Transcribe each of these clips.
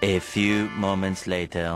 A few moments later.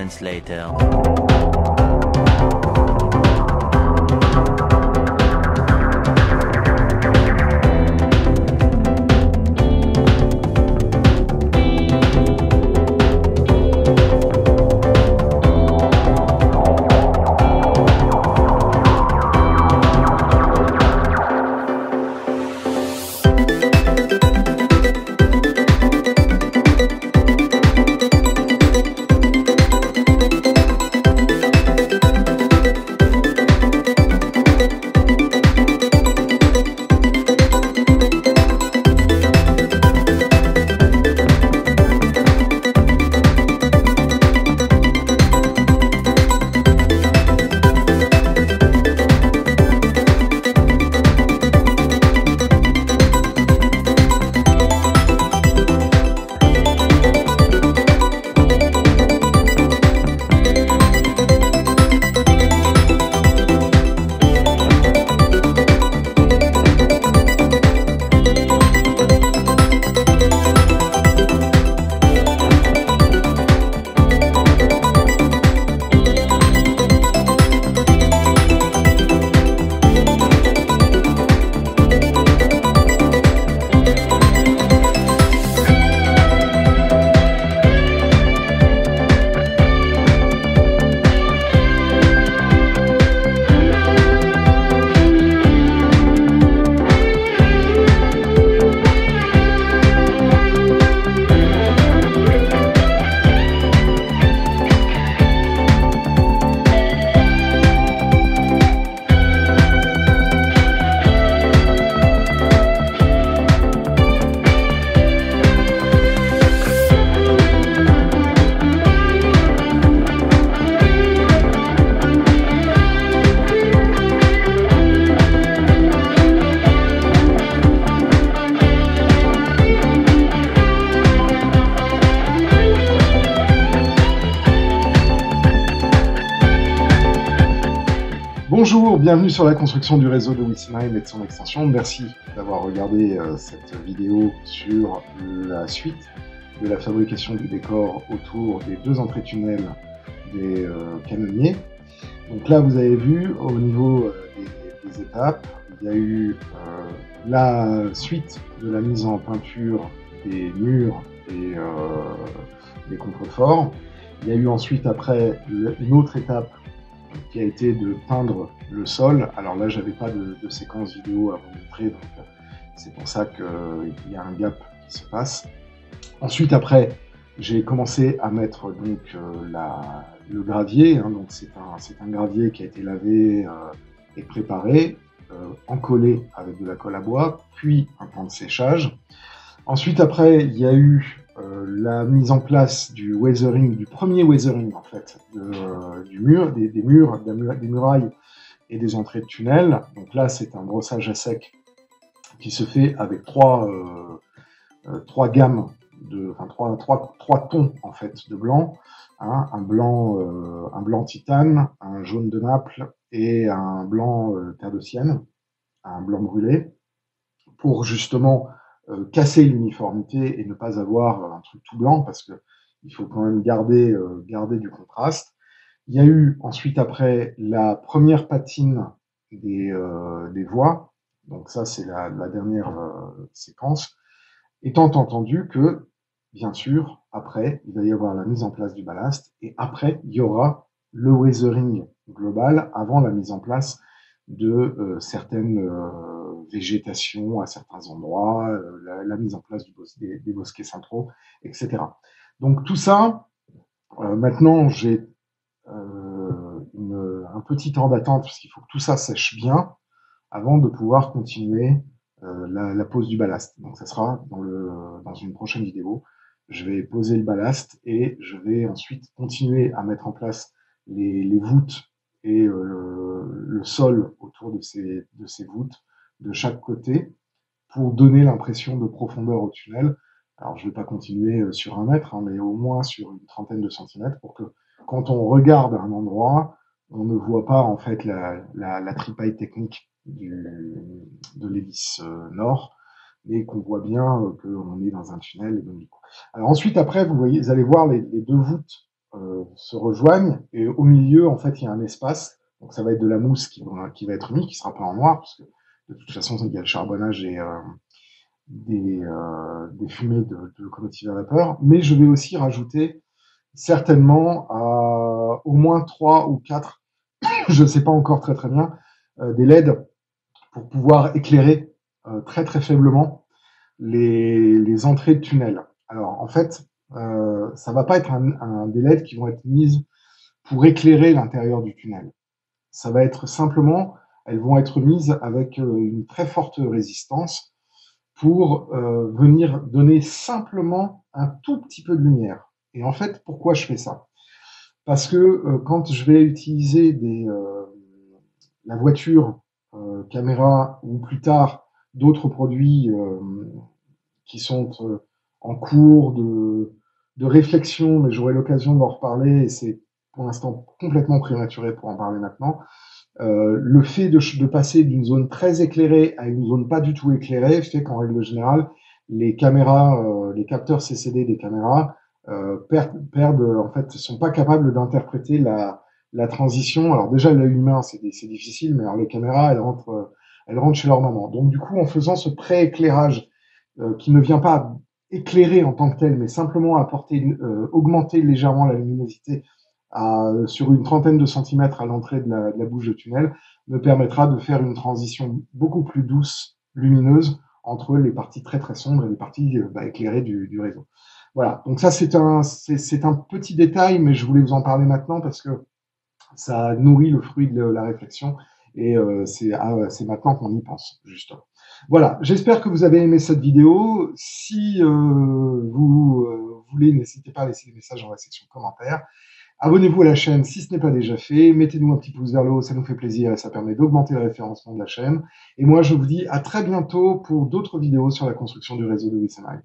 moments later. Bonjour, bienvenue sur la construction du réseau de Wissheim et de son extension. Merci d'avoir regardé cette vidéo sur la suite de la fabrication du décor autour des deux entrées tunnels des canonniers. Donc là, vous avez vu au niveau des étapes, il y a eu la suite de la mise en peinture des murs et des contreforts. Il y a eu ensuite après une autre étape qui a été de peindre le sol. Alors là, j'avais pas de séquence vidéo à vous montrer, donc c'est pour ça qu'il y a un gap qui se passe. Ensuite, après, j'ai commencé à mettre donc le gravier. Hein, donc c'est un gravier qui a été lavé et préparé, encollé avec de la colle à bois, puis un temps de séchage. Ensuite, après, il y a eu la mise en place du weathering, du premier weathering en fait, du mur, des murailles et des entrées de tunnel. Donc là, c'est un brossage à sec qui se fait avec trois gammes trois tons en fait de blanc, hein, un blanc titane, un jaune de Naples et un blanc terre de Sienne, un blanc brûlé, pour justement casser l'uniformité et ne pas avoir un truc tout blanc, parce que il faut quand même garder du contraste. Il y a eu ensuite après la première patine des voies, donc ça c'est la dernière séquence, étant entendu que, bien sûr, après, il va y avoir la mise en place du ballast, et après, il y aura le weathering global avant la mise en place de certaines végétations à certains endroits, la mise en place des bosquets centraux, etc. Donc tout ça, maintenant j'ai un petit temps d'attente, parce qu'il faut que tout ça sèche bien avant de pouvoir continuer la pose du ballast. Donc ça sera dans une prochaine vidéo. Je vais poser le ballast et je vais ensuite continuer à mettre en place les voûtes et le sol autour de ces voûtes de chaque côté pour donner l'impression de profondeur au tunnel. Alors je ne vais pas continuer sur 1 mètre, hein, mais au moins sur une trentaine de centimètres pour que quand on regarde un endroit, on ne voit pas en fait la tripaille technique de l'hélice nord, mais qu'on voit bien qu'on est dans un tunnel. Et donc, alors ensuite, après, vous allez voir les deux voûtes se rejoignent, et au milieu, en fait, il y a un espace. Donc ça va être de la mousse qui va être mis, qui sera pas en noir, parce que de toute façon, il y a le charbonnage et des fumées de locomotives à vapeur. Mais je vais aussi rajouter certainement au moins 3 ou 4, je ne sais pas encore très très bien, des LED pour pouvoir éclairer très très faiblement les entrées de tunnels. Alors en fait, ça va pas être des LED qui vont être mises pour éclairer l'intérieur du tunnel. Ça va être simplement, elles vont être mises avec une très forte résistance pour venir donner simplement un tout petit peu de lumière. Et en fait, pourquoi je fais ça? Parce que quand je vais utiliser la voiture caméra ou plus tard d'autres produits qui sont en cours de réflexion, mais j'aurai l'occasion d'en reparler et c'est pour l'instant complètement prématuré pour en parler maintenant. Le fait de passer d'une zone très éclairée à une zone pas du tout éclairée fait qu'en règle générale, les caméras, les capteurs CCD des caméras en fait, sont pas capables d'interpréter la transition. Alors déjà, l'œil humain, c'est difficile, mais alors les caméras, elles rentrent chez leur maman. Donc du coup, en faisant ce pré-éclairage qui ne vient pas éclairer en tant que tel, mais simplement augmenter légèrement la luminosité sur une trentaine de centimètres à l'entrée de la bouche de tunnel, me permettra de faire une transition beaucoup plus douce, lumineuse, entre les parties très très sombres et les parties éclairées du réseau. Voilà, donc ça c'est un petit détail, mais je voulais vous en parler maintenant parce que ça nourrit le fruit de la réflexion et c'est maintenant qu'on y pense, justement. Voilà, j'espère que vous avez aimé cette vidéo. Si vous voulez, n'hésitez pas à laisser des messages dans la section commentaires. Abonnez-vous à la chaîne si ce n'est pas déjà fait. Mettez-nous un petit pouce vers le haut, ça nous fait plaisir et ça permet d'augmenter le référencement de la chaîne. Et moi, je vous dis à très bientôt pour d'autres vidéos sur la construction du réseau de WISMI.